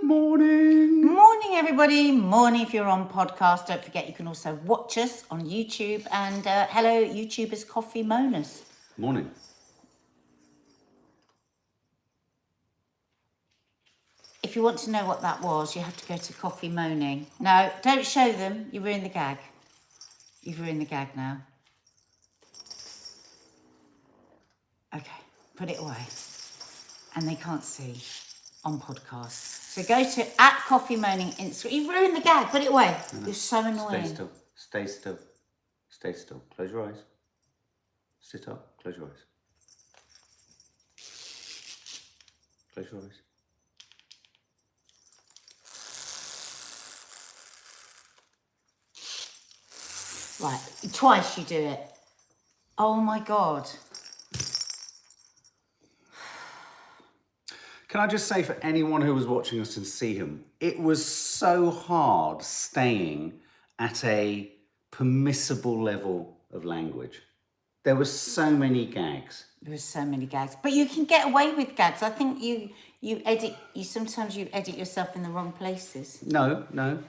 Morning. Morning, everybody. Morning if you're on podcast. Don't forget you can also watch us on YouTube. And hello, YouTubers, coffee moaners. Morning. If you want to know what that was, you have to go to coffee moaning. No, don't show them. You ruined the gag. You've ruined the gag now. Okay, put it away. And they can't see on podcast. So go to @coffeemoaning Instagram. You've ruined the gag. Put it away. You're so annoying. Stay still. Stay still. Stay still. Close your eyes. Sit up. Close your eyes. Close your eyes. Right, twice you do it. Oh my God. Can I just say for anyone who was watching us and see him, it was so hard staying at a permissible level of language. There were so many gags. There were so many gags, but you can get away with gags. I think sometimes you edit yourself in the wrong places. No.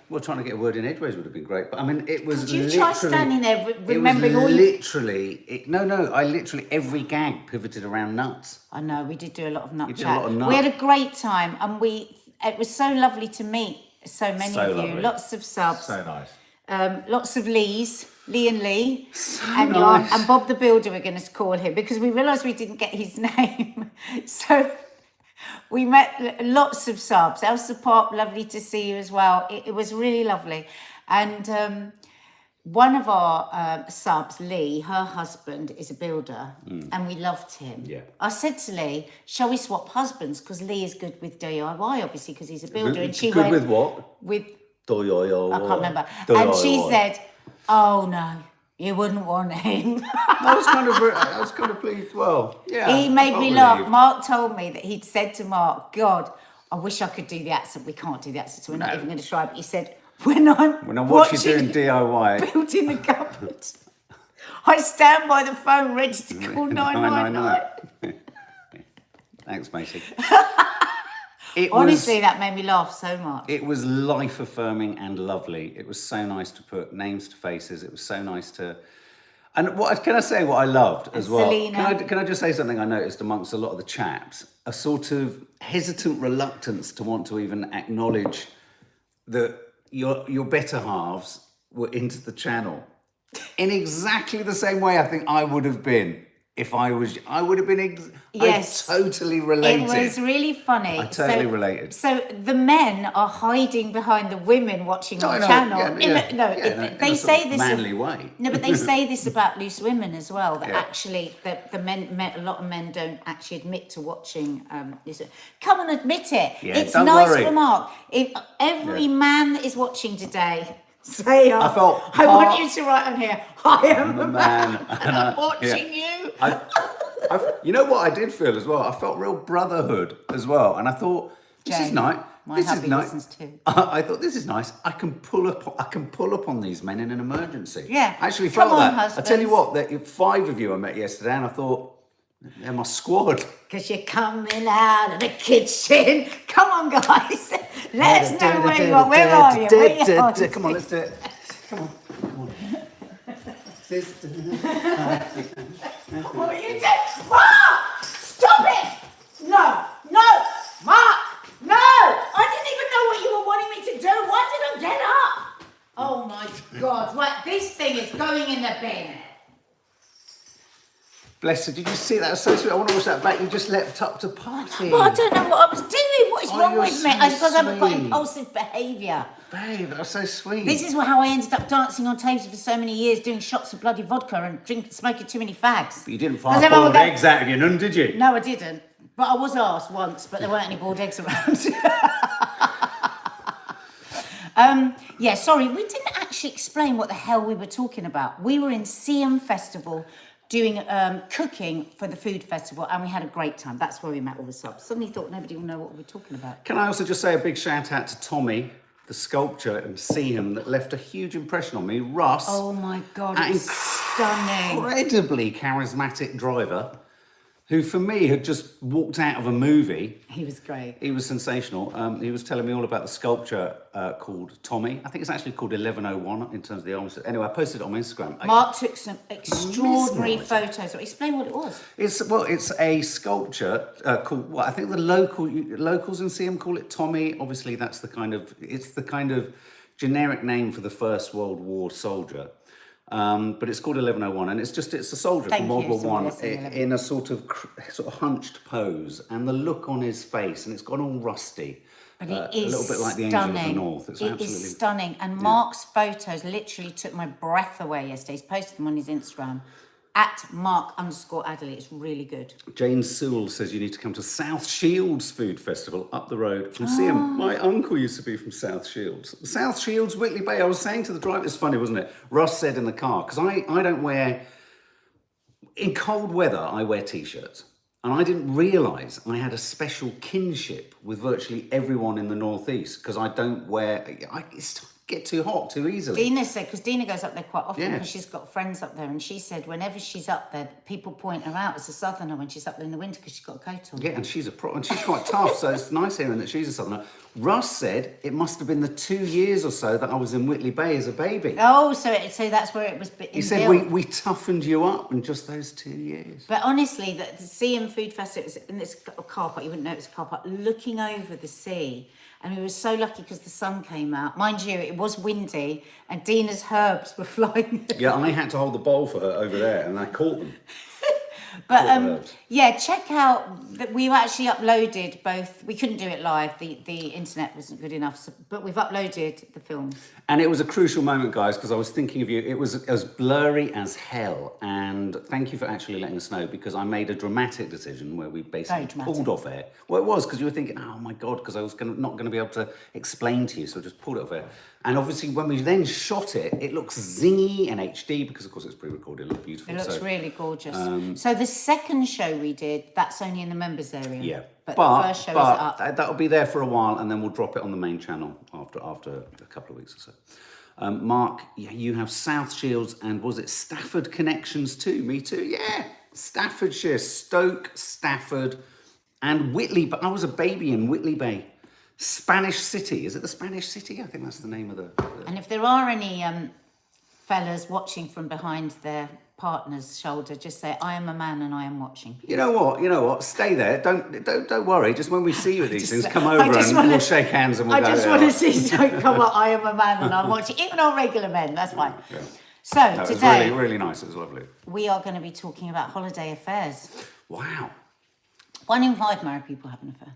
Well, trying to get a word in edgeways would have been great, but I mean, it was literally... Did you try standing there remembering all I literally, every gag pivoted around nuts. I know, we did do a lot of nut You did chat. a lot of nut. We had a great time, and it was so lovely to meet so many of you. Lovely. Lots of subs. So nice. Lots of Lees, Lee and Lee, So and, nice. and Bob the Builder, we're going to call him, because we realised we didn't get his name. So we met lots of subs. Elsa Pop, lovely to see you as well. It was really lovely. And one of our subs, Lee, her husband is a builder, and we loved him. Yeah. I said to Lee, shall we swap husbands? Because Lee is good with DIY, obviously, because he's a builder. And she good went, with what? With... I I can't remember. And she said, oh no, you wouldn't want him. I was kind of pleased. Well, yeah. He I made felt me laugh. relieved. Mark told me that he'd said to Mark, God, I wish I could do the accent. We can't do the accent, so we're not even going to try. But he said, when I'm watching you doing DIY, building the cupboard, I stand by the phone ready to call 999. Thanks, Macy. Honestly, that made me laugh so much. It was life affirming and lovely. It was so nice to put names to faces. It was so nice to... And what can I say what I loved as well? Selena. Can I just say something I noticed amongst a lot of the chaps? A sort of hesitant reluctance to want to even acknowledge that your better halves were into the channel. In exactly the same way I think I would have been if I would have been... Yes. I totally related. It was really funny. I totally related. So the men are hiding behind the women watching our channel. They say this manly way. No, but they say this about loose women as well. That actually, the men, a lot of men don't actually admit to watching. Come and admit it. Yeah, it's don't nice worry. for Mark. If every man that is watching today. Say, I want you to write on here, I am a man and I'm watching you. You know what I did feel as well? I felt real brotherhood as well. And I thought, this is nice. My hubby listens too. I thought, this is nice. I can pull up on these men in an emergency. Yeah. I actually felt that. Husbands. I tell you what, 5 of you I met yesterday and I thought, they're my squad. Because you're coming out of the kitchen. Come on, guys. Let us know where you are. Where are you? Come on, let's do it. Come on. Sister. What are you doing? Mark! Stop it! No, Mark! No! I didn't even know what you were wanting me to do. Why did I get up? Oh my God. Right, this thing is going in the bin. Bless her, did you see that? That was so sweet. I want to watch that back. You just leapt up to party. Well, I don't know what I was doing. What is wrong you're with me? so Because I've got sweet. impulsive behaviour. Babe, that was so sweet. This is how I ended up dancing on tables for so many years, doing shots of bloody vodka and smoking too many fags. But you didn't fire boiled eggs out of your nun, did you? No, I didn't. But I was asked once, but there weren't any boiled eggs around. Yeah, sorry, we didn't actually explain what the hell we were talking about. We were in Siam Festival doing cooking for the food festival, and we had a great time. That's where we met all the subs. Suddenly thought nobody will know what we were talking about. Can I also just say a big shout out to Tommy, the sculpture, and see him that left a huge impression on me. Russ. Oh my God, an it's stunning. incredibly charismatic driver who for me had just walked out of a movie. He was great. He was sensational. He was telling me all about the sculpture called Tommy. I think it's actually called 1101 in terms of the arms. Anyway, I posted it on my Instagram. Mark took some extraordinary mesmerising. photos. Explain what it was. It's a sculpture called, well, I think the locals in Seaham call it Tommy. Obviously, it's the kind of generic name for the First World War soldier. But it's called 1101, and it's a soldier from World War One in a sort of hunched pose, and the look on his face, and it's gone all rusty. But it is a little bit like the stunning. Angel of the North. It's it absolutely is stunning, and Mark's photos literally took my breath away yesterday. He's posted them on his Instagram. At Mark_Adderley. It's really good. Jane Sewell says you need to come to South Shields Food Festival up the road from Seaham. My uncle used to be from South Shields. South Shields, Whitley Bay. I was saying to the driver, it's funny, wasn't it? Russ said in the car, because I don't wear, in cold weather, I wear T-shirts. And I didn't realise I had a special kinship with virtually everyone in the Northeast, because I don't wear, it's get too hot too easily. Dina said, because Dina goes up there quite often Yeah. because she's got friends up there, and she said whenever she's up there, people point her out as a southerner when she's up there in the winter because she's got a coat on. Yeah, and she's and she's quite tough, so it's nice hearing that she's a southerner. Russ said it must have been the 2 years or so that I was in Whitley Bay as a baby. Oh, so that's where it was. He said we toughened you up in just those 2 years. But honestly, the Seaham Food Festival was in this car park. You wouldn't know it was a car park, looking over the sea. And we were so lucky because the sun came out. Mind you, it was windy, and Dina's herbs were flying. Yeah, I had to hold the bowl for her over there, and I caught them. But yeah, check out that we've actually uploaded both. We couldn't do it live; the internet wasn't good enough. So, but we've uploaded the films. And it was a crucial moment, guys, because I was thinking of you. It was as blurry as hell, and thank you for actually letting us know, because I made a dramatic decision where we basically pulled off air. Well, it was because you were thinking, oh my God, because I was not going to be able to explain to you, so I just pulled it off air. And obviously, when we then shot it, it looks zingy and HD because, of course, it's pre-recorded. It looked beautiful. It looks really gorgeous. So the second show we did, that's only in the members area. Yeah, but the first show is up. That'll be there for a while, and then we'll drop it on the main channel after a couple of weeks or so. Mark, you have South Shields and was it Stafford connections too? Me too. Yeah, Staffordshire, Stoke, Stafford, and Whitley. But I was a baby in Whitley Bay. Spanish City. Is it the Spanish City? I think that's the name of the... And if there are any fellas watching from behind their partner's shoulder, just say, I am a man and I am watching. You know what? Stay there. Don't worry. Just when we see you at these things, come over and we'll shake hands and we'll go... I just want to see, don't come up, I am a man and I'm watching. Even on regular men, that's fine. Yeah. So No, today... it was really nice. It was lovely. We are going to be talking about holiday affairs. Wow. 1 in 5 married people have an affair.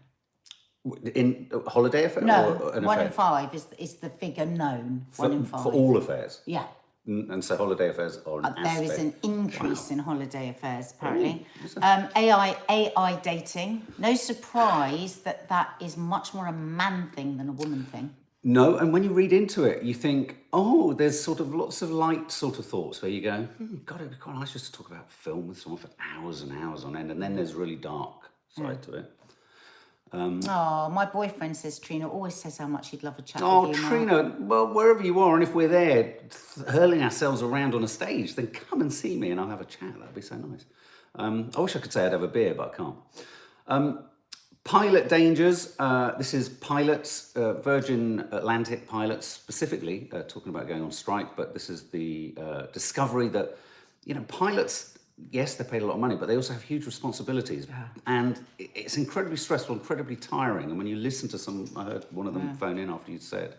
In a holiday affair? No, or an 1 affair? in 5 is the figure known. 1 in 5. For all affairs? Yeah. And so holiday affairs are an aspect. There is an increase in holiday affairs, apparently. Ooh, AI dating. No surprise that is much more a man thing than a woman thing. No, and when you read into it, you think, oh, there's sort of lots of light sort of thoughts where you go, God, it'd be quite nice just to talk about film with someone for hours and hours on end. And then there's a really dark side to it. My boyfriend says, Trina always says how much he'd love a chat with you. Oh, Trina, well, wherever you are, and if we're there hurling ourselves around on a stage, then come and see me and I'll have a chat. That'd be so nice. I wish I could say I'd have a beer, but I can't. Pilot dangers. This is pilots, Virgin Atlantic pilots specifically, talking about going on strike, but this is the discovery that, pilots, yes, they're paid a lot of money, but they also have huge responsibilities. Yeah. And it's incredibly stressful, incredibly tiring. And when you listen to I heard one of them phone in after you'd said,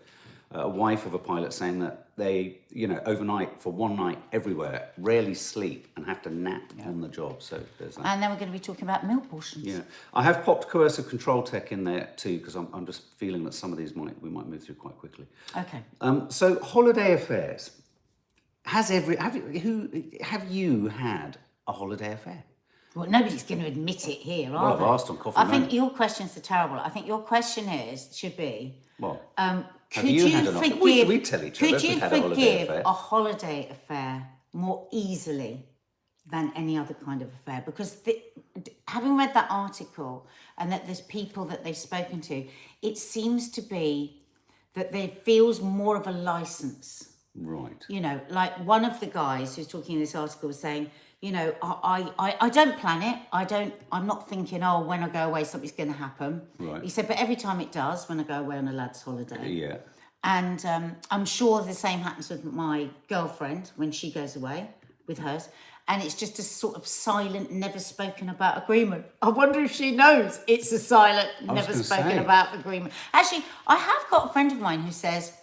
a wife of a pilot saying that they, overnight for one night everywhere, rarely sleep and have to nap on the job. So there's that. And then we're going to be talking about milk portions. Yeah. I have popped coercive control tech in there too, because I'm just feeling that some of these we might move through quite quickly. Okay. So holiday affairs. Have you had a holiday affair? Well, nobody's going to admit it here, Well, are I've they? asked on Coffee I think Mate. your questions are terrible. I think your question should be... Well, could you had an forgive? affair? We tell each other Could if you we've had a holiday forgive affair. a holiday affair more easily than any other kind of affair? Because having read that article and that there's people that they've spoken to, it seems to be that there feels more of a license. Right. Like one of the guys who's talking in this article was saying, you know, I don't plan it. I'm not thinking, oh, when I go away, something's going to happen. Right. He said, but every time it does, when I go away on a lad's holiday. Yeah. And I'm sure the same happens with my girlfriend when she goes away with hers. And it's just a sort of silent, never spoken about agreement. I wonder if she knows it's a silent, never spoken about agreement. Actually, I have got a friend of mine who says,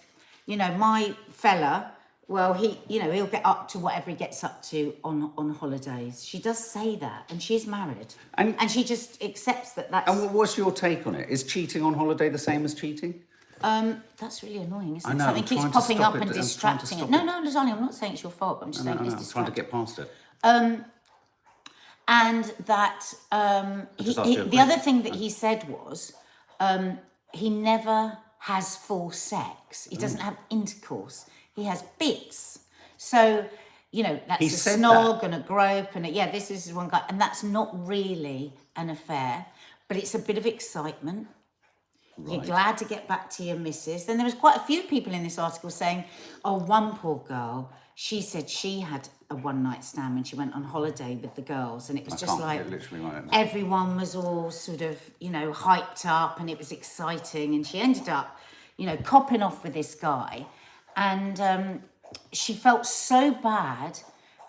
you know, my fella, well, he'll get up to whatever he gets up to on holidays. She does say that, and she's married. And she just accepts that that's... And what's your take on it? Is cheating on holiday the same as cheating? That's really annoying, isn't it? I know, Something keeps popping up and distracting it. No, darling, I'm not saying it's your fault, but I'm just saying it's distracting. I'm trying to get past it. And that the other thing that he said was he never has full sex. He doesn't have intercourse. He has bits. So, you know, that's a snog and a grope and this is one guy. And that's not really an affair, but it's a bit of excitement. Right. You're glad to get back to your missus. Then there was quite a few people in this article saying, oh, one poor girl, she said she had a one-night stand when she went on holiday with the girls, and it was just like everyone was all sort of, you know, hyped up and it was exciting, and she ended up, you know, copping off with this guy, and she felt so bad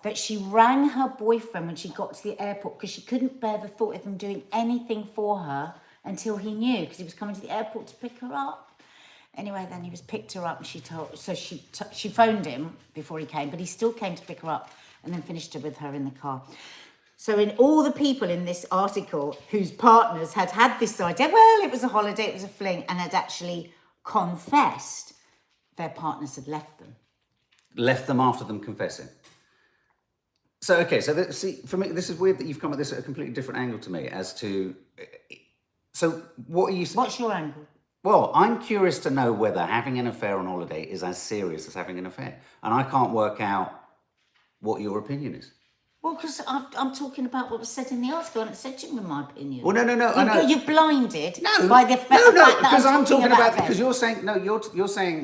that she rang her boyfriend when she got to the airport because she couldn't bear the thought of him doing anything for her until he knew, because he was coming to the airport to pick her up. Anyway, then he picked her up, and she phoned him before he came, but he still came to pick her up and then finished her with her in the car. So in all the people in this article whose partners had this idea, well, it was a holiday, it was a fling, and had actually confessed, their partners had left them. Left them after them confessing. So, okay, so for me, this is weird that you've come at this at a completely different angle to me as to... So what are you... What's your angle? Well, I'm curious to know whether having an affair on holiday is as serious as having an affair. And I can't work out what your opinion is. Well, because I'm talking about what was said in the article, and it said to you in my opinion. Well, no, I know. You're blinded by the fact that because I'm talking about because you're saying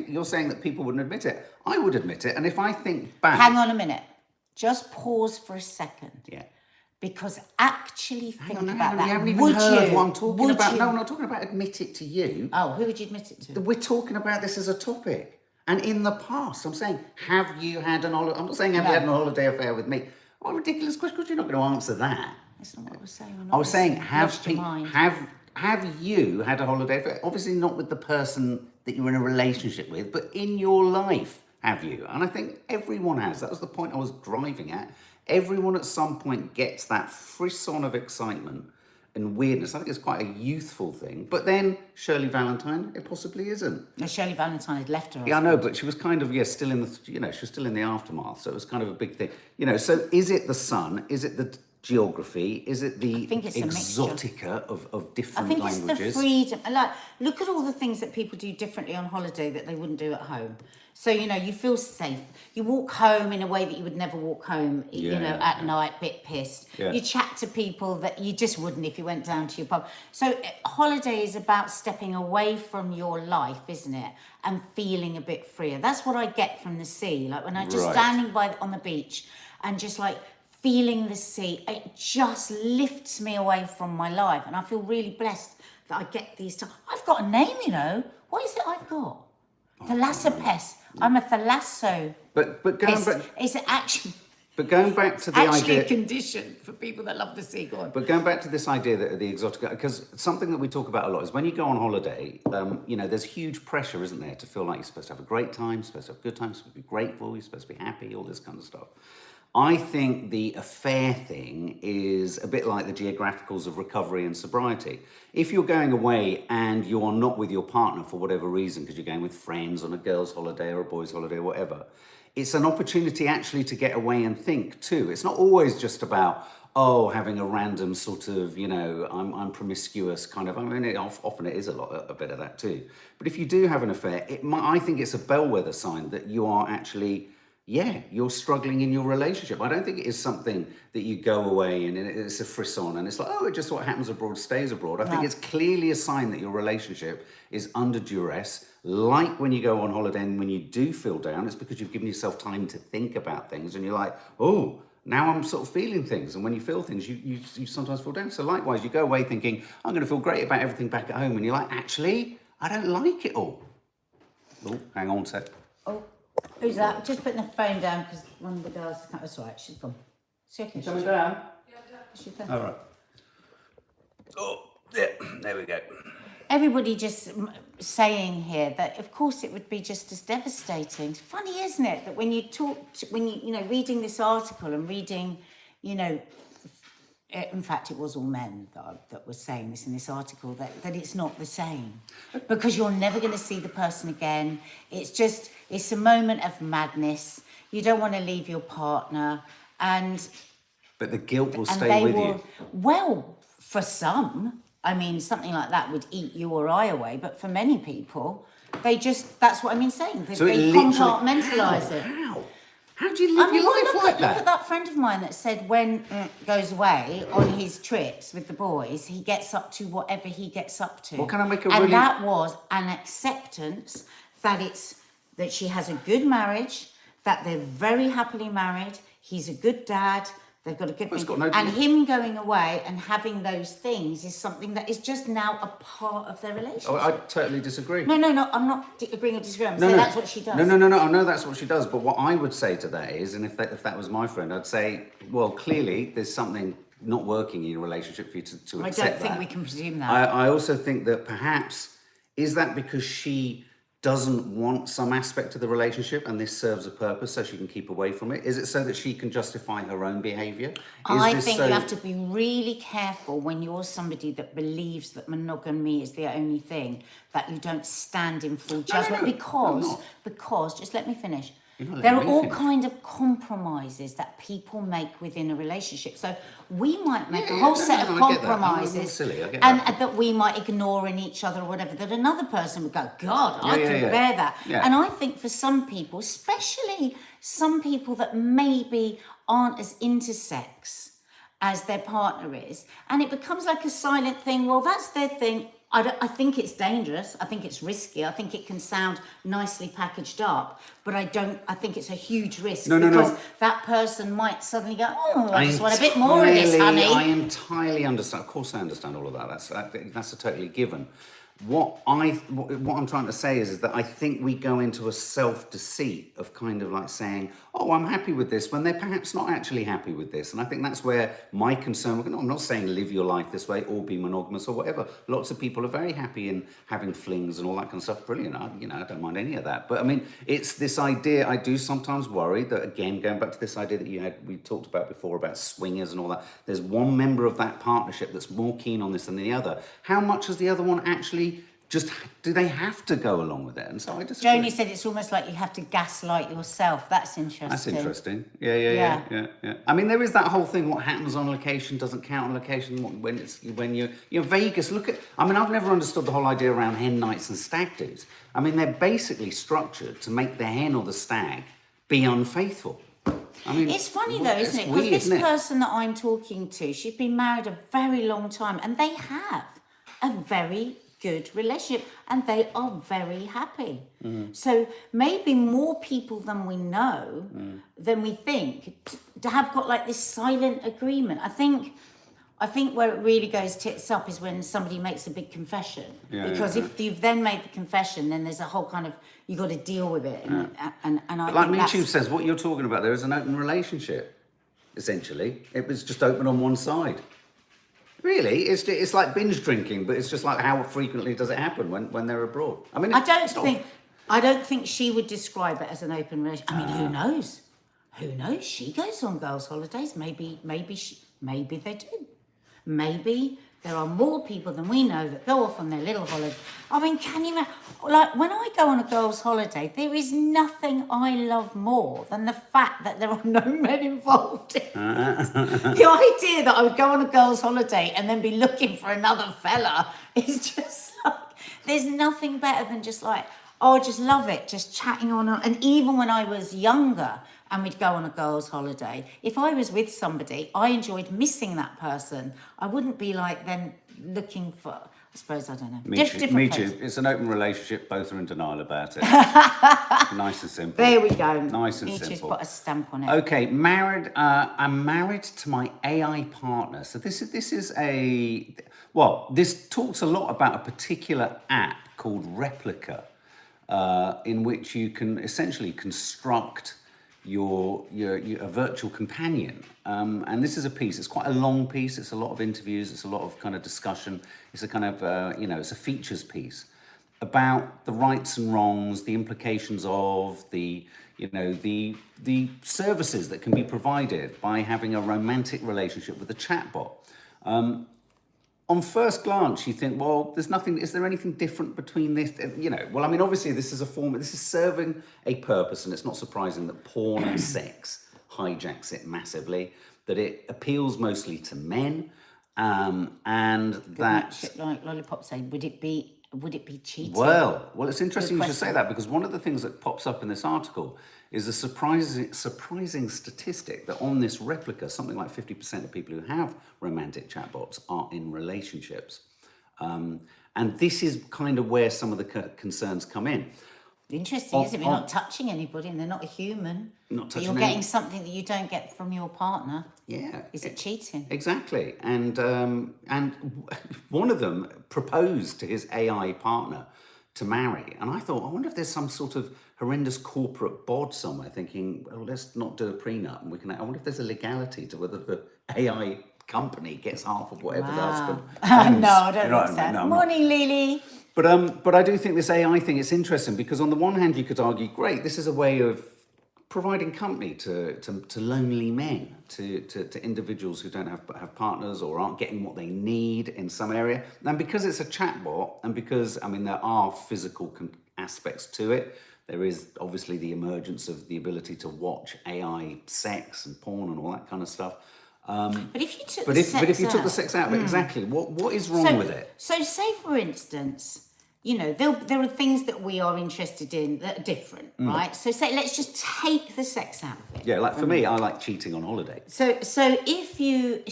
you're saying that people wouldn't admit it. I would admit it, and if I think back... Hang on a minute. Just pause for a second. Yeah. Because actually think about that. You haven't even heard what I'm talking about. No, I'm not talking about admit it to you. Oh, who would you admit it to? We're talking about this as a topic. And in the past, I'm saying, have you had an holiday? I'm not saying have you had an holiday affair with me. What a ridiculous question, because you're not going to answer that. That's not what I was saying. I was saying, have you had a holiday affair? Obviously not with the person that you're in a relationship with, but in your life, have you? And I think everyone has. That was the point I was driving at. Everyone at some point gets that frisson of excitement and weirdness. I think it's quite a youthful thing. But then Shirley Valentine, it possibly isn't. No, Shirley Valentine had left her. Yeah, I know, but she was kind of, still in the, she was still in the aftermath. So it was kind of a big thing. So is it the sun? Is it the geography? Is it the exotica of different languages? I think it's the freedom. Like, look at all the things that people do differently on holiday that they wouldn't do at home. So, you feel safe. You walk home in a way that you would never walk home, at night, bit pissed. Yeah. You chat to people that you just wouldn't if you went down to your pub. So holiday is about stepping away from your life, isn't it? And feeling a bit freer. That's what I get from the sea. Like when I'm just standing on the beach and just like feeling the sea, it just lifts me away from my life. And I feel really blessed that I get these times. I've got a name, What is it I've got? Thalassopes. I'm a thalasso. But going back, it's actually. But going back to the idea, a condition for people that love the sea. Go on. But going back to this idea that the exotic, because something that we talk about a lot is when you go on holiday, there's huge pressure, isn't there, to feel like you're supposed to have a great time, you're supposed to have a good time, you're supposed to be grateful, you're supposed to be happy, all this kind of stuff. I think the affair thing is a bit like the geographicals of recovery and sobriety. If you're going away and you're not with your partner for whatever reason, because you're going with friends on a girl's holiday or a boy's holiday or whatever, it's an opportunity actually to get away and think too. It's not always just about, having a random sort of, I'm promiscuous kind of, often it is a bit of that too. But if you do have an affair, I think it's a bellwether sign that you are actually... you're struggling in your relationship. I don't think it is something that you go away and it's a frisson and it's like, it's just what happens abroad stays abroad. I think it's clearly a sign that your relationship is under duress. Like when you go on holiday and when you do feel down, it's because you've given yourself time to think about things and you're like, Now I'm sort of feeling things, and when you feel things, you sometimes fall down. So likewise, you go away thinking, I'm going to feel great about everything back at home, and you're like, actually, I don't like it all. Oh, hang on a sec. Oh, who's that? Just putting the phone down because one of the girls. That's all right. She's gone. She's okay. Coming down? She's there. All right. Oh, yeah, there we go. Everybody just saying here that, of course, it would be just as devastating. It's funny, isn't it, that when you reading this article and reading, in fact, it was all men that were saying this in this article, that it's not the same. Because you're never going to see the person again. It's a moment of madness. You don't want to leave your partner. But the guilt will stay with you. Well, for some, I mean, something like that would eat you or I away. But for many people, that's what I'm saying. They compartmentalise it. How do you live your life like that? Look at that friend of mine that said when goes away on his trips with the boys, he gets up to whatever he gets up to. Well, can I make a And that was an acceptance that she has a good marriage, that they're very happily married, he's a good dad, they've got a good thing. And him going away and having those things is something that is just now a part of their relationship. Oh, I totally disagree. No, I'm not agreeing or disagreeing. I'm saying that's what she does. No, I know that's what she does. But what I would say to that is, and if that was my friend, I'd say, well, clearly there's something not working in your relationship for you to accept that. I don't think we can presume that. I also think that perhaps, is that because she doesn't want some aspect of the relationship and this serves a purpose so she can keep away from it? Is it so that she can justify her own behaviour? I think you have to be really careful when you're somebody that believes that monogamy is the only thing, that you don't stand in full judgment. Because, just let me finish. There are all kind of compromises that people make within a relationship. So we might make a whole set of compromises and that we might ignore in each other or whatever, that another person would go, God, I couldn't bear that. Yeah. And I think for some people, especially some people that maybe aren't as intersex as their partner is, and it becomes like a silent thing, well, that's their thing. I think it's dangerous. I think it's risky. I think it can sound nicely packaged up, but I think it's a huge risk because that person might suddenly go, oh, I just want a bit more of this, honey. I entirely understand. Of course I understand all of that. That's a totally given. What I'm trying to say is that I think we go into a self-deceit of kind of like saying, oh, I'm happy with this, when they're perhaps not actually happy with this. And I think that's where my concern, I'm not saying live your life this way or be monogamous or whatever. Lots of people are very happy in having flings and all that kind of stuff. Brilliant. I don't mind any of that. But I mean, it's this idea, I do sometimes worry that, again, going back to this idea that we talked about before about swingers and all that, there's one member of that partnership that's more keen on this than the other. How much has the other one actually do they have to go along with it? And so I just Joni said it's almost like you have to gaslight yourself. That's interesting. That's interesting. Yeah. I mean, there is that whole thing. What happens on location doesn't count on location. When you're Vegas. I've never understood the whole idea around hen nights and stag do's. I mean, they're basically structured to make the hen or the stag be unfaithful. I mean, it's funny though, isn't it? Because this person that I'm talking to, she's been married a very long time, and they have a very good relationship and they are very happy. So maybe more people than we know, than we think, to have got like this silent agreement. I think where it really goes tits up is when somebody makes a big confession. Because if you've then made the confession, then there's a whole kind of, you got to deal with it. And I like YouTube says, what you're talking about there is an open relationship, essentially. It was just open on one side. Really, it's like binge drinking, but it's just like how frequently does it happen when they're abroad? I mean, I don't think she would describe it as an open relationship. I mean, who knows? Who knows? She goes on girls' holidays. Maybe they do. Maybe there are more people than we know that go off on their little holiday. I mean, can you imagine? Like, when I go on a girls' holiday, there is nothing I love more than the fact that there are no men involved. The idea that I would go on a girls' holiday and then be looking for another fella is just like, there's nothing better than just like, oh, I just love it, just chatting on. And even when I was younger, and we'd go on a girls' holiday, if I was with somebody, I enjoyed missing that person. I wouldn't be like then looking for, I suppose, I don't know. Me too. Different places. It's an open relationship. Both are in denial about it. Nice and simple. There we go. Nice and You just simple. put a stamp on it. Okay, married. I'm married to my AI partner. So this is a, well, this talks a lot about a particular app called Replica, in which you can essentially construct your a virtual companion. And this is a piece. It's quite a long piece. It's a lot of interviews. It's a lot of kind of discussion. It's a kind of it's a features piece about the rights and wrongs, the implications of the services that can be provided by having a romantic relationship with a chatbot. On first glance, you think, well, there's nothing. Is there anything different between this? Well, I mean, obviously, this is a form. This is serving a purpose, and it's not surprising that porn and sex hijacks it massively. That it appeals mostly to men, and that. Like Lollipop saying, would it be cheating? Well, it's interesting you should say that, because one of the things that pops up in this article is a surprising statistic that on this Replica, something like 50% of people who have romantic chatbots are in relationships. And this is kind of where some of the concerns come in. Interesting, isn't it? You're not touching anybody and they're not a human. Not touching You're getting something that you don't get from your partner. Yeah. Is it cheating? Exactly. And one of them proposed to his AI partner to marry. And I thought, I wonder if there's some sort of horrendous corporate bod somewhere thinking, well, let's not do a prenup. And I wonder if there's a legality to whether the AI company gets half of whatever the husband owns. No, I don't think so. No, Morning, Lily. But I do think this AI thing is interesting, because on the one hand you could argue, great, this is a way of providing company to lonely men, to individuals who don't have partners or aren't getting what they need in some area. And because it's a chatbot, and because, I mean, there are physical aspects to it, there is obviously the emergence of the ability to watch AI sex and porn and all that kind of stuff. But if you took the sex out of it, exactly, what is wrong with it? So say, for instance, there are things that we are interested in that are different, right? So say, let's just take the sex out of it. Yeah, like for me, I like cheating on holiday. So if you,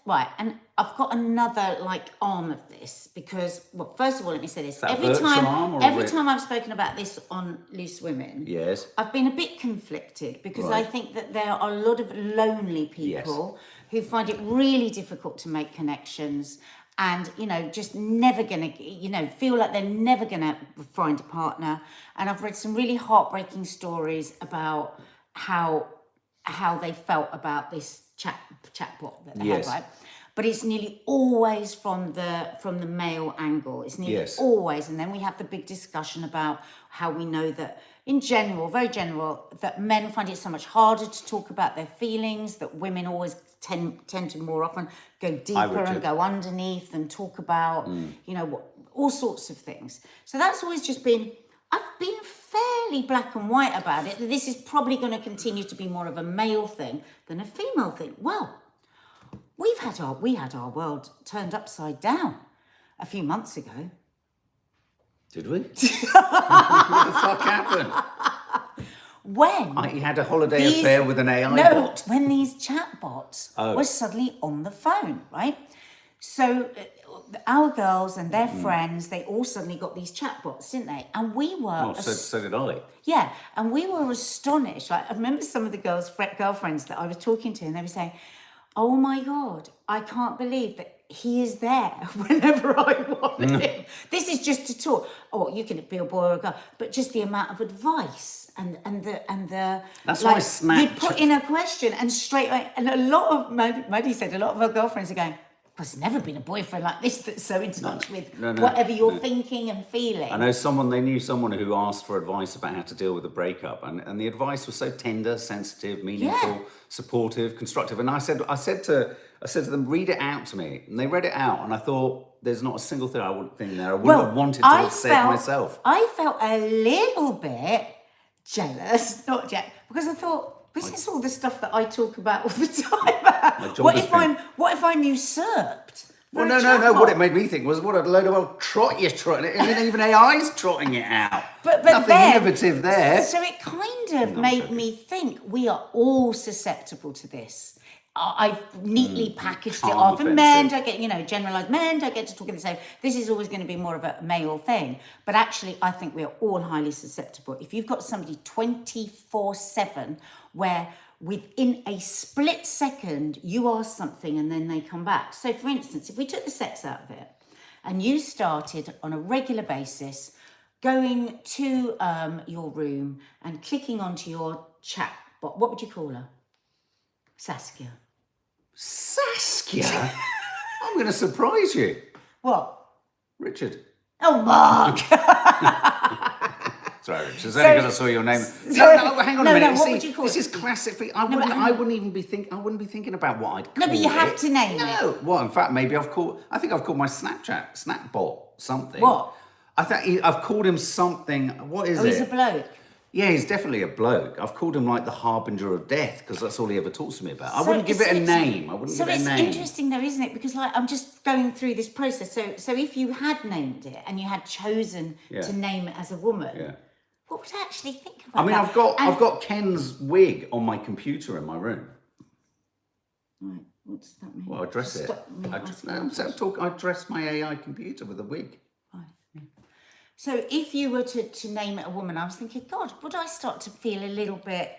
right, and I've got another arm of this, because, well, first of all, let me say this. Every time I've spoken about this on Loose Women, yes, I've been a bit conflicted, because I think that there are a lot of lonely people who find it really difficult to make connections, and just never gonna feel like they're never gonna find a partner. And I've read some really heartbreaking stories about how they felt about this chatbot that they had, right? But it's nearly always from the male angle. It's nearly always, and then we have the big discussion about how we know that, in general, very general, that men find it so much harder to talk about their feelings, that women always tend to more often go deeper and go underneath and talk about, all sorts of things. So that's always just been, I've been fairly black and white about it, that this is probably going to continue to be more of a male thing than a female thing. Well, we had our world turned upside down a few months ago. Did we? What the fuck happened? When you had a holiday affair with an AI bot. When these chatbots were suddenly on the phone, right? So our girls and their friends, they all suddenly got these chatbots, didn't they? And we were... so did I. Yeah, and we were astonished. I remember some of the girlfriends that I was talking to, and they were saying, oh my God, I can't believe that he is there whenever I want him. This is just to talk. Oh, you can be a boy or a girl, but just the amount of advice and the that's why Snapchat. You put in a question and straight away, and a lot of Maddie said, a lot of her girlfriends are going, there's never been a boyfriend like this that's so in touch with whatever you're thinking and feeling. I know they knew someone who asked for advice about how to deal with a breakup, and the advice was so tender, sensitive, meaningful, supportive, constructive. And I said to them, read it out to me. And they read it out, and I thought, there's not a single thing I wouldn't think there. I wouldn't have wanted to have said myself. I felt a little bit jealous, because I thought, this is all the stuff that I talk about all the time. What if I'm usurped? Well, no. What it made me think was, what a load of old trot you're trotting. Even AI's trotting it out. But nothing innovative there. So it kind of made me think we are all susceptible to this. I've neatly packaged it charm off, and men offensive. don't get, you know, generalised men don't get to talk in the same. This is always going to be more of a male thing. But actually, I think we are all highly susceptible. If you've got somebody 24/7 where within a split second you ask something and then they come back. So, for instance, if we took the sex out of it and you started on a regular basis going to your room and clicking onto your chat bot, what would you call her? Saskia. Saskia? I'm going to surprise you. What? Richard. Oh, Mark. Sorry, Richard. It's only because I saw your name. No, hang on a minute. What would you call this it? is classic. I wouldn't even be thinking about what I'd call it. No, but you have to name it. No. Well, in fact, maybe I think I've called my Snapbot something. What? I've called him something. What is it? Oh, he's a bloke. Yeah, he's definitely a bloke. I've called him like the harbinger of death because that's all he ever talks to me about. I wouldn't give it a name. So it's interesting though, isn't it? Because like I'm just going through this process. So if you had named it and you had chosen to name it as a woman, what would I actually think about that? I've got Ken's wig on my computer in my room. Right, what does that mean? Well, I dress it. I dress my AI computer with a wig. So if you were to name it a woman, I was thinking, God, would I start to feel a little bit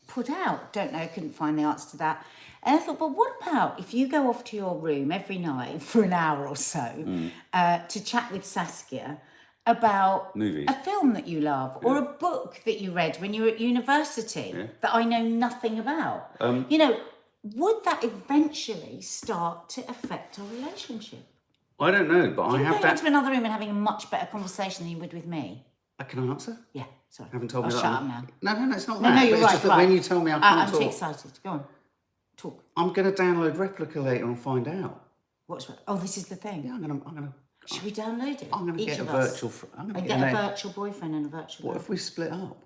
put out? Don't know, couldn't find the answer to that. And I thought, well, what about if you go off to your room every night for an hour or so to chat with Saskia about movies, a film that you love, or a book that you read when you were at university that I know nothing about? You know, would that eventually start to affect our relationship? I don't know, but I have going into another room and having a much better conversation than you would with me. Can I answer? Yeah, sorry. Haven't told me I'll that. shut up now. No, it's not No, that. no, you're it's right. just that when you tell me I can't I'm talk. too excited. Go on, talk. I'm going to download Replica later and find out. Oh, this is the thing. Yeah, I'm gonna. Should we download it? I'm going to get a virtual. I'm going to get a virtual boyfriend and a virtual. What if we split up?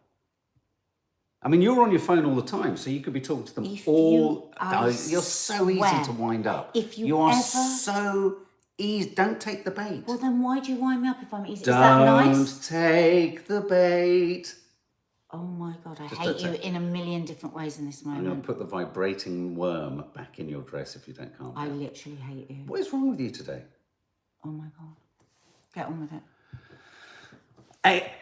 I mean, you're on your phone all the time, so you could be talking to them all. You're so easy to wind up. If you are so easy. Don't take the bait. Well, then why do you wind me up if I'm easy? Is that nice? Don't take the bait. Oh my God, I hate you in a million different ways in this moment. I'm going to put the vibrating worm back in your dress if you don't calm down. I literally hate you. What is wrong with you today? Oh my God. Get on with it.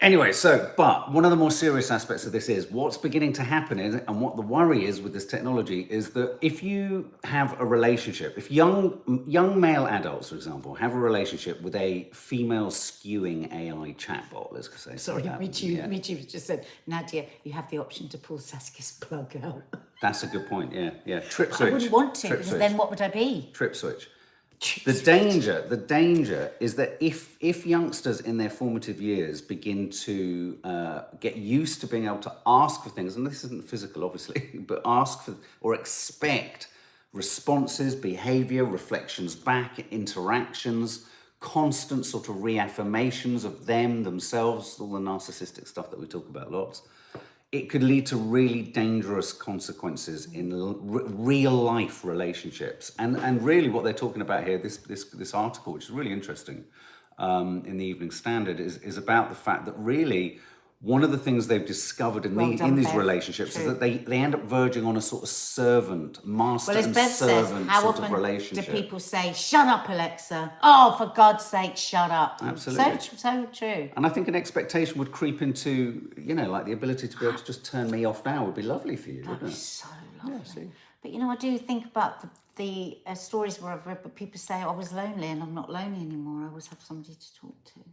Anyway, but one of the more serious aspects of this is what's beginning to happen is, and what the worry is with this technology is that if you have a relationship, if young male adults, for example, have a relationship with a female skewing AI chatbot, let's say. Sorry, Michi just said, Nadia, you have the option to pull Saskia's plug out. That's a good point, yeah. Trip switch. I wouldn't want to, because then what would I be? Trip switch. The danger is that if youngsters in their formative years begin to get used to being able to ask for things, and this isn't physical, obviously, but ask for or expect responses, behavior, reflections back, interactions, constant sort of reaffirmations of themselves, all the narcissistic stuff that we talk about lots, it could lead to really dangerous consequences in real life relationships. And really what they're talking about here, this article, which is really interesting, in the Evening Standard, is about the fact that really one of the things they've discovered in these relationships is that they end up verging on a sort of master and servant sort of relationship. Do people say, shut up, Alexa? Oh, for God's sake, shut up. Absolutely. So true. And I think an expectation would creep into, like the ability to be able to just turn me off now would be lovely for you, wouldn't it? So lovely. But I do think about the stories where I've read, but people say I was lonely and I'm not lonely anymore. I always have somebody to talk to.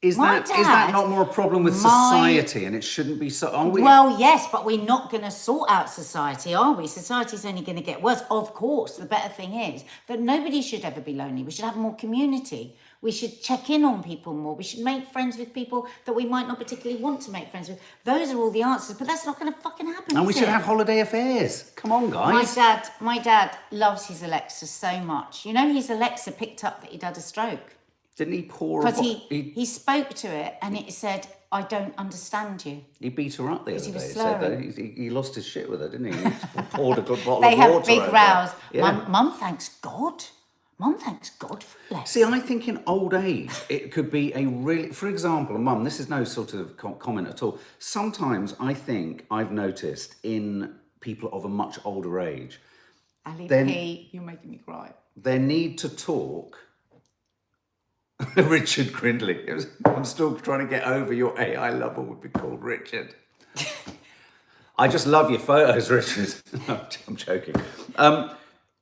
Is that not more a problem with society, and it shouldn't be so? Are we? Well, yes, but we're not going to sort out society, are we? Society's only going to get worse. Of course, the better thing is that nobody should ever be lonely. We should have more community. We should check in on people more. We should make friends with people that we might not particularly want to make friends with. Those are all the answers, but that's not going to fucking happen. And we should have holiday affairs. Come on, guys. My dad loves his Alexa so much. His Alexa picked up that he'd had a stroke. Didn't he pour? Because he spoke to it and it said, "I don't understand you." He beat her up the other day. He said he lost his shit with her, didn't he? He poured a good bottle they of water. They have big rows. Yeah. Mum thanks God. Mum thanks God for less. See, I think in old age it could be a really, for example, Mum. This is no sort of comment at all. Sometimes I think I've noticed in people of a much older age Ali Then- P, you're making me cry. Their need to talk. Richard Grindley. I'm still trying to get over your AI lover would be called Richard. I just love your photos, Richard. I'm joking.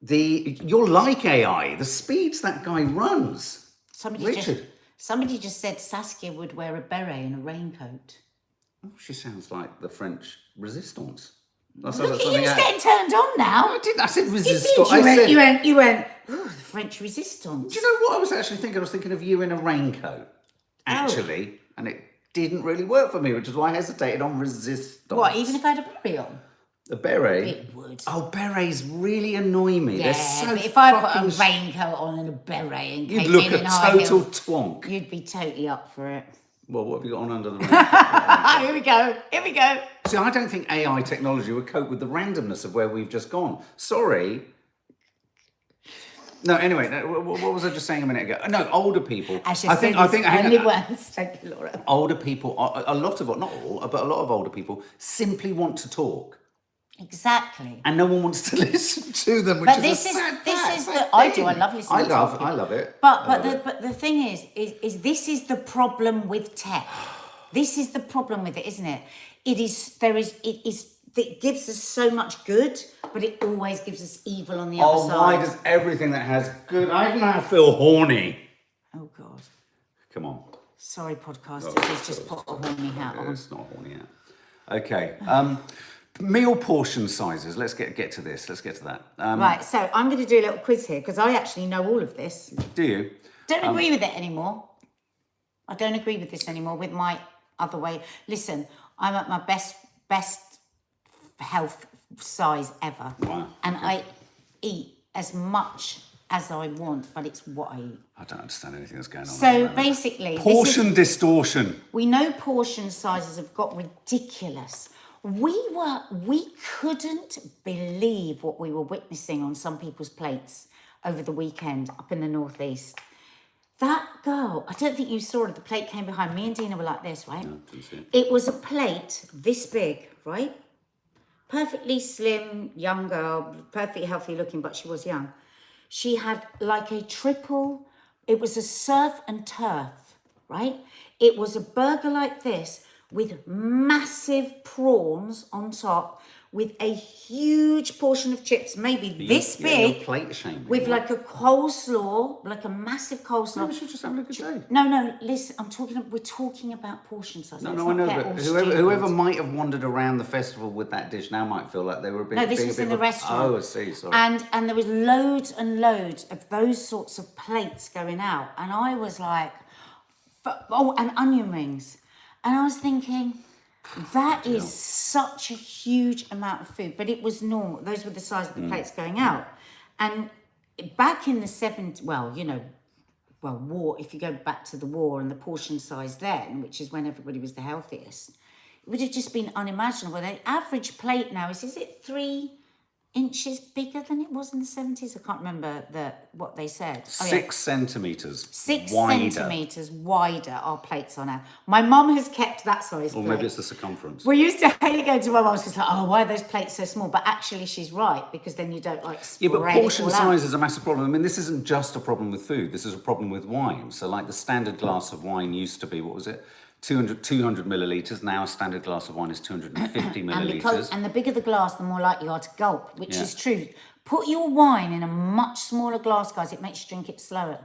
You're like AI. The speeds that guy runs. Somebody just said Saskia would wear a beret and a raincoat. Oh, she sounds like the French resistance. That's Look at you, something he's getting turned on now. I didn't. I said You resistance. did. You went, oh, the French resistance. Do you know what I was actually thinking? I was thinking of you in a raincoat, actually, and it didn't really work for me, which is why I hesitated on resistance. What, even if I had a beret on? A beret? It would. Oh, berets really annoy me. Yeah, They're so but if I put fucking a raincoat on and a beret and you'd came look in a high total heels, twonk. you'd be totally up for it. Well, what have you got on under the raincoat? Here we go. See, I don't think AI technology would cope with the randomness of where we've just gone. Sorry. No, anyway, what was I just saying a minute ago? No, older people. I think only once. Thank you, Laura. Older people, a lot of, not all, but a lot of older people simply want to talk. Exactly. And no one wants to listen to them, which But is this a is sad this fact. is Sad the I do. thing. I love listening. I love it. But the thing is this is the problem with tech. This is the problem with it, isn't it? It gives us so much good, but it always gives us evil on the other side. Oh, why does everything that has good? I now feel horny. Oh God. Come on. Sorry, podcasters. Let's just put a horny hat on. It's not horny yet. Okay. Meal portion sizes. Let's get to this. Let's get to that. Right. So I'm going to do a little quiz here because I actually know all of this. Do you? Don't agree with it anymore. I don't agree with this anymore with my other way. Listen, I'm at my best health size ever. Wow. And I eat as much as I want, but it's what I eat. I don't understand anything that's going on. So basically, portion distortion. We know portion sizes have got ridiculous. We couldn't believe what we were witnessing on some people's plates over the weekend up in the northeast. That girl, I don't think you saw it. The plate came behind me and Dina were like this, right? No, didn't see it. It was a plate this big, right? Perfectly slim, young girl, perfectly healthy looking, but she was young. She had like a triple, it was a surf and turf, right? It was a burger like this with massive prawns on top, with a huge portion of chips, maybe this big, you're plate shaming, with like a coleslaw, like a massive coleslaw. No, we should just have a good day. No, listen, we're talking about portion size. No, Let's I not know, get but all whoever stupid. might have wandered around the festival with that dish now might feel like they were a bit. No, this being was a bit in the of a- restaurant. Oh, I see. Sorry. And there was loads and loads of those sorts of plates going out, and I was like, and onion rings, and I was thinking, that is such a huge amount of food, but it was normal. Those were the size of the plates going out, and back in the 70s, war. If you go back to the war and the portion size then, which is when everybody was the healthiest, it would have just been unimaginable. The average plate now is it 3 inches bigger than it was in the 70s? I can't remember what they said. 6 centimetres 6 wider. centimetres wider our plates are now. My mum has kept that size Or plate. maybe it's the circumference. We used to hate going to my mum's because why are those plates so small? But actually she's right, because then you don't Yeah, spread but portion it all size out. is a massive problem. I mean, this isn't just a problem with food. This is a problem with wine. So like the standard glass of wine used to be, what was it? 200 millilitres. Now a standard glass of wine is 250 millilitres. And the bigger the glass, the more likely you are to gulp, which is true. Put your wine in a much smaller glass, guys. It makes you drink it slower.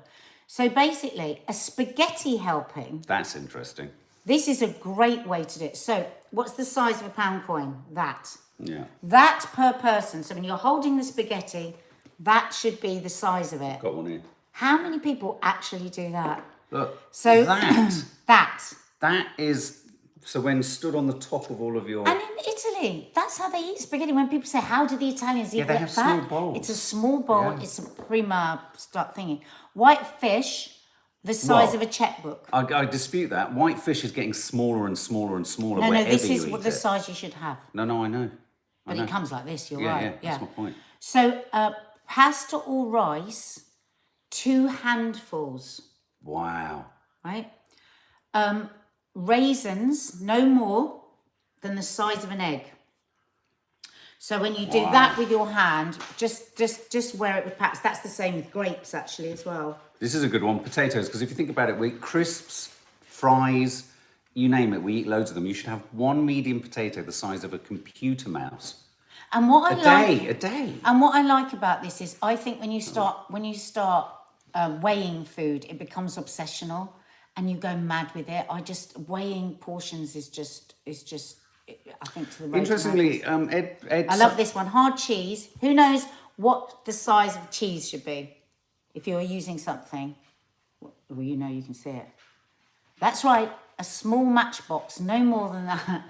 So basically, a spaghetti helping, That's interesting. this is a great way to do it. So what's the size of a pound coin? That. Yeah. That per person. So when you're holding the spaghetti, that should be the size of it. Got one here. How many people actually do that? Look. So that is. So when stood on the top of all of your. And in Italy, that's how they eat spaghetti. When people say, how do the Italians eat they that? have small bowls. It's a small bowl. Yeah. It's a prima start thingy. White fish, the size of a checkbook. I dispute that. White fish is getting smaller and smaller and smaller. No, wherever this you is eat what the it. size you should have. No, I know. But it comes like this, you're Yeah, right. yeah, that's my point. So pasta or rice, 2 handfuls, Wow. right? Raisins, no more than the size of an egg. So when you do that with your hand, just where it would pass. That's the same with grapes actually as well. This is a good one. Potatoes, because if you think about it, we eat crisps, fries, you name it. We eat loads of them. You should have one medium potato the size of a computer mouse. And what A day. And what I like about this is, I think when you start weighing food, it becomes obsessional, and you go mad with it. Weighing portions is just. I think to the road to Interestingly, madness. Ed I love this one. Hard cheese. Who knows what the size of cheese should be? If you're using something, well, you know, you can see it. That's right. A small matchbox, no more than that.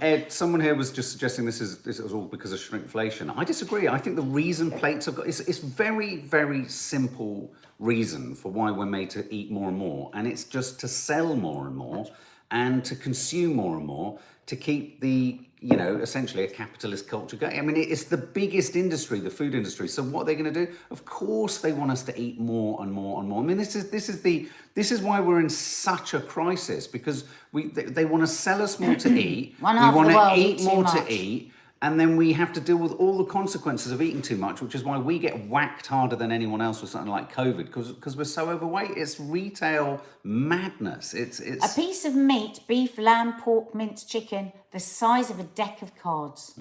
Ed, someone here was just suggesting this was all because of shrinkflation. I disagree. I think the reason plates have got it's very, very simple reason for why we're made to eat more and more, and it's just to sell more and more and to consume more and more to keep the, you know, essentially a capitalist culture going. I mean, it's the biggest industry, the food industry. So what are they going to do? Of course, they want us to eat more and more and more. I mean, this is why we're in such a crisis, because they want to sell us more to eat. One half we of want the world to eat eat too more much. to eat. And then we have to deal with all the consequences of eating too much, which is why we get whacked harder than anyone else with something like COVID, because we're so overweight. It's retail madness. It's A piece of meat, beef, lamb, pork, minced chicken, the size of a deck of cards.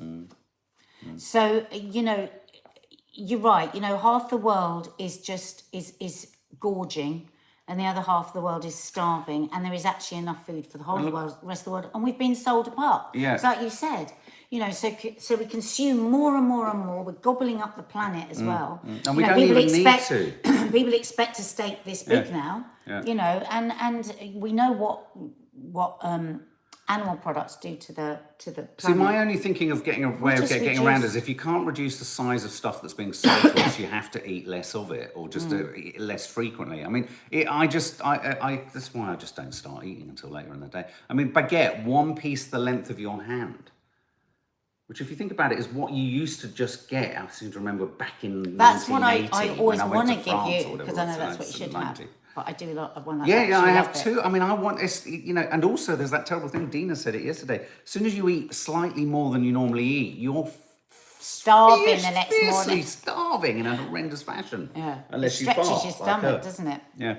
So, you know, you're right. You know, half the world is gorging, and the other half of the world is starving, and there is actually enough food for the whole of the world, rest of the world, and we've been sold apart. Yeah. It's like you said. You know, so we consume more and more and more. We're gobbling up the planet as well. And we don't even need to. People expect a steak this big now. Yeah. You know, and we know what animal products do to the planet. See, my only thinking of getting around is if you can't reduce the size of stuff that's being sold to us, you have to eat less of it, or just eat less frequently. I mean, that's why I just don't start eating until later in the day. I mean, baguette, one piece the length of your hand. Which, if you think about it, is what you used to just get. I seem to remember back in That's 1980. what I always want to give France you, because I know that's what you should have. But I do a lot of one like Yeah, that. yeah, I have love it. too. I mean, I want this, you know, and also there's that terrible thing. Dina said it yesterday. As soon as you eat slightly more than you normally eat, you're Starving the next fiercely morning. starving in a horrendous fashion. Yeah, Unless it you stretches fart, your like stomach, her. doesn't it? Yeah.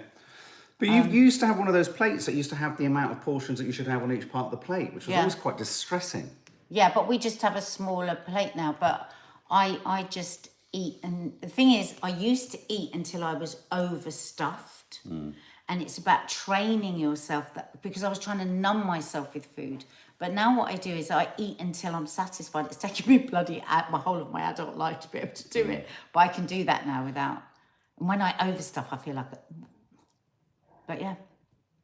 But you used to have one of those plates that used to have the amount of portions that you should have on each part of the plate, which was Yeah. always quite distressing. Yeah, but we just have a smaller plate now. But I just eat, and the thing is, I used to eat until I was overstuffed, and it's about training yourself because I was trying to numb myself with food. But now what I do is I eat until I'm satisfied. It's taken me bloody my whole of my adult life to be able to do it, but I can do that now without. And when I overstuff, I feel like. But yeah.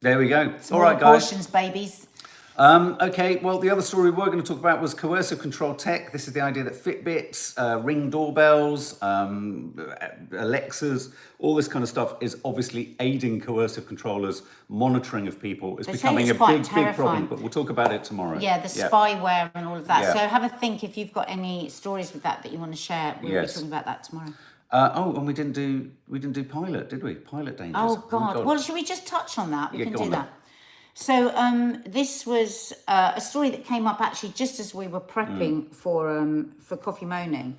There we go. Smaller All right, guys. portions, babies. Okay, well, the other story we're going to talk about was coercive control tech. This is the idea that Fitbits, Ring doorbells, Alexas, all this kind of stuff is obviously aiding coercive controllers. Monitoring of people is They say becoming it's a quite big terrifying. problem, but we'll talk about it tomorrow. Yeah, the spyware and all of that. Yeah. So have a think if you've got any stories with that you want to share. We'll Yes. be talking about that tomorrow. And we didn't do pilot, did we? Pilot dangers. Oh God. Well, should we just touch on that? We Yeah, can go do on that. So this was a story that came up actually just as we were prepping for Coffee Moaning.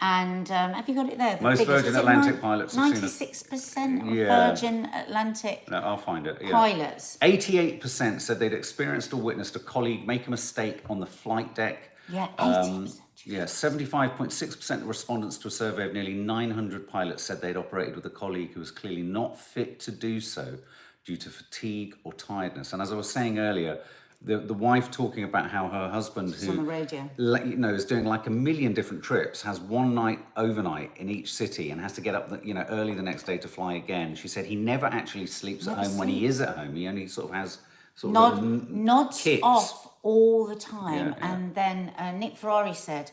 And have you got it there? The Most figures? Virgin Was it Atlantic pilots have seen it. 96% of Yeah. Virgin Atlantic No, I'll find it. Yeah. pilots. 88% said they'd experienced or witnessed a colleague make a mistake on the flight deck. Yeah, 80%. Yeah, 75.6% of respondents to a survey of nearly 900 pilots said they'd operated with a colleague who was clearly not fit to do so due to fatigue or tiredness. And as I was saying earlier, the wife talking about how her husband, It's on the radio. is doing like a million different trips, has one night overnight in each city and has to get up early the next day to fly again. She said he never actually sleeps at home when he is at home. He only sort of has nods kicks. off all the time. Yeah, yeah. And then Nick Ferrari said,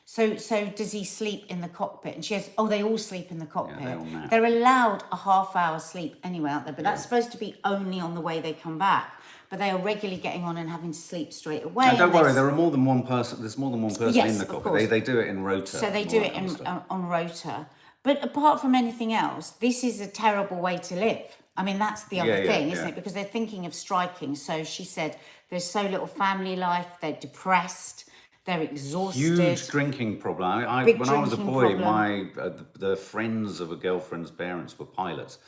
so does he sleep in the cockpit? And she goes, oh, they all sleep in the cockpit. they all nap. They're allowed a half-hour sleep anyway out there, but that's supposed to be only on the way they come back. But they are regularly getting on and having to sleep straight away. And don't worry, there are more than one person. There's more than one person Yes, in the of cockpit. course. They do it in rota. So they and do all it that kind of stuff. on rota. But apart from anything else, this is a terrible way to live. I mean, that's the other thing, isn't it? Because they're thinking of striking. So she said there's so little family life. They're depressed. they're exhausted. Huge drinking problem. Big When I was a drinking boy, problem. the friends of a girlfriend's parents were pilots.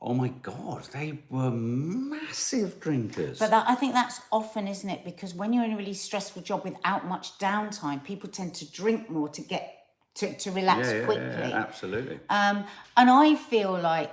Oh my God, they were massive drinkers. But I think that's often, isn't it? Because when you're in a really stressful job without much downtime, people tend to drink more to get to relax quickly. Yeah, absolutely. And I feel like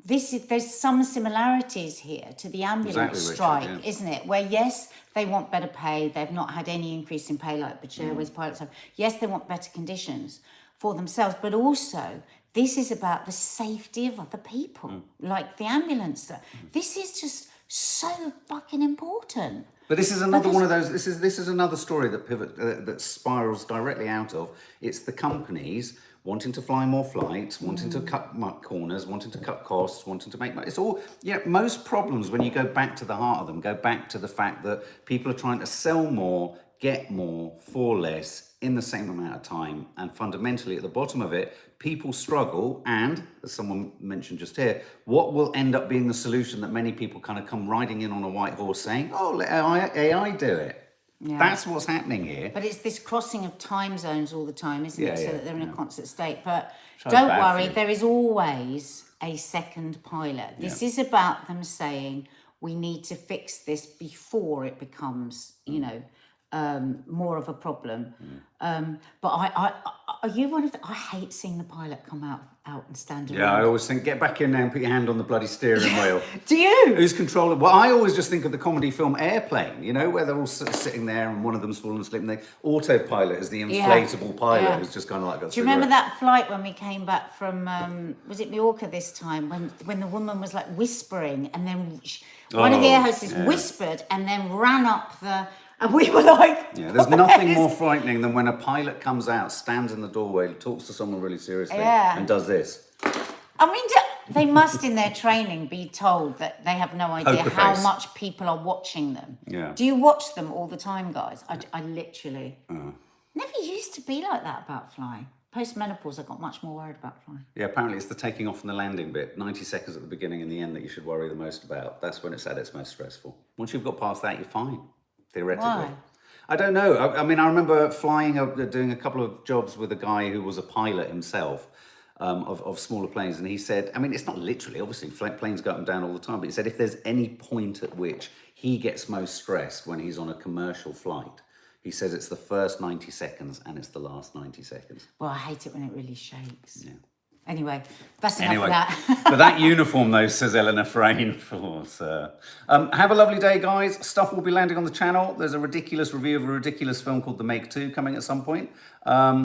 there's some similarities here to the ambulance Exactly, strike, Richard, yeah. isn't it? Where yes, they want better pay. They've not had any increase in pay like British Airways pilots have. Yes, they want better conditions for themselves, but also this is about the safety of other people, like the ambulance. This is just so fucking important. But this is another one of those. This is another story that spirals directly out of. It's the companies wanting to fly more flights, wanting to cut corners, wanting to cut costs, wanting to make money. It's all, most problems, when you go back to the heart of them, go back to the fact that people are trying to sell more, get more for less in the same amount of time. And fundamentally, at the bottom of it, people struggle. And as someone mentioned just here, what will end up being the solution that many people kind of come riding in on a white horse saying, oh, let AI do it. Yeah. That's what's happening here. But it's this crossing of time zones all the time, isn't it? So that they're in a constant state. But So don't bad worry, for you. there is always a second pilot. This is about them saying we need to fix this before it becomes, more of a problem. But I are you one of the, I hate seeing the pilot come out and stand around. Yeah, I always think, get back in there and put your hand on the bloody steering wheel. Do you? Who's controlling? Well, I always just think of the comedy film Airplane, where they're all sitting there and one of them's fallen asleep, and the autopilot is the inflatable pilot who's just kind of like... Do you remember that flight when we came back from, was it Mallorca this time, when the woman was like whispering, and then one of the air hostesses whispered and then ran up the... And we were like... Yeah, there's nothing more frightening than when a pilot comes out, stands in the doorway, talks to someone really seriously, and does this. I mean, they must, in their training, be told that they have no idea Poker how face. much people are watching them. Yeah. Do you watch them all the time, guys? I literally... Never used to be like that about flying. Post-menopause, I got much more worried about flying. Yeah, apparently it's the taking off and the landing bit, 90 seconds at the beginning and the end, that you should worry the most about. That's when it's at its most stressful. Once you've got past that, you're fine, theoretically. Why? I don't know. I mean, I remember doing a couple of jobs with a guy who was a pilot himself of smaller planes. And he said, I mean, it's not literally, obviously, planes go up and down all the time. But he said if there's any point at which he gets most stressed when he's on a commercial flight, he says it's the first 90 seconds and it's the last 90 seconds. Well, I hate it when it really shakes. Yeah. Anyway, that's enough Anyway, of that. for that uniform, though, says Eleanor Frayne. Have a lovely day, guys. Stuff will be landing on the channel. There's a ridiculous review of a ridiculous film called The Make 2 coming at some point.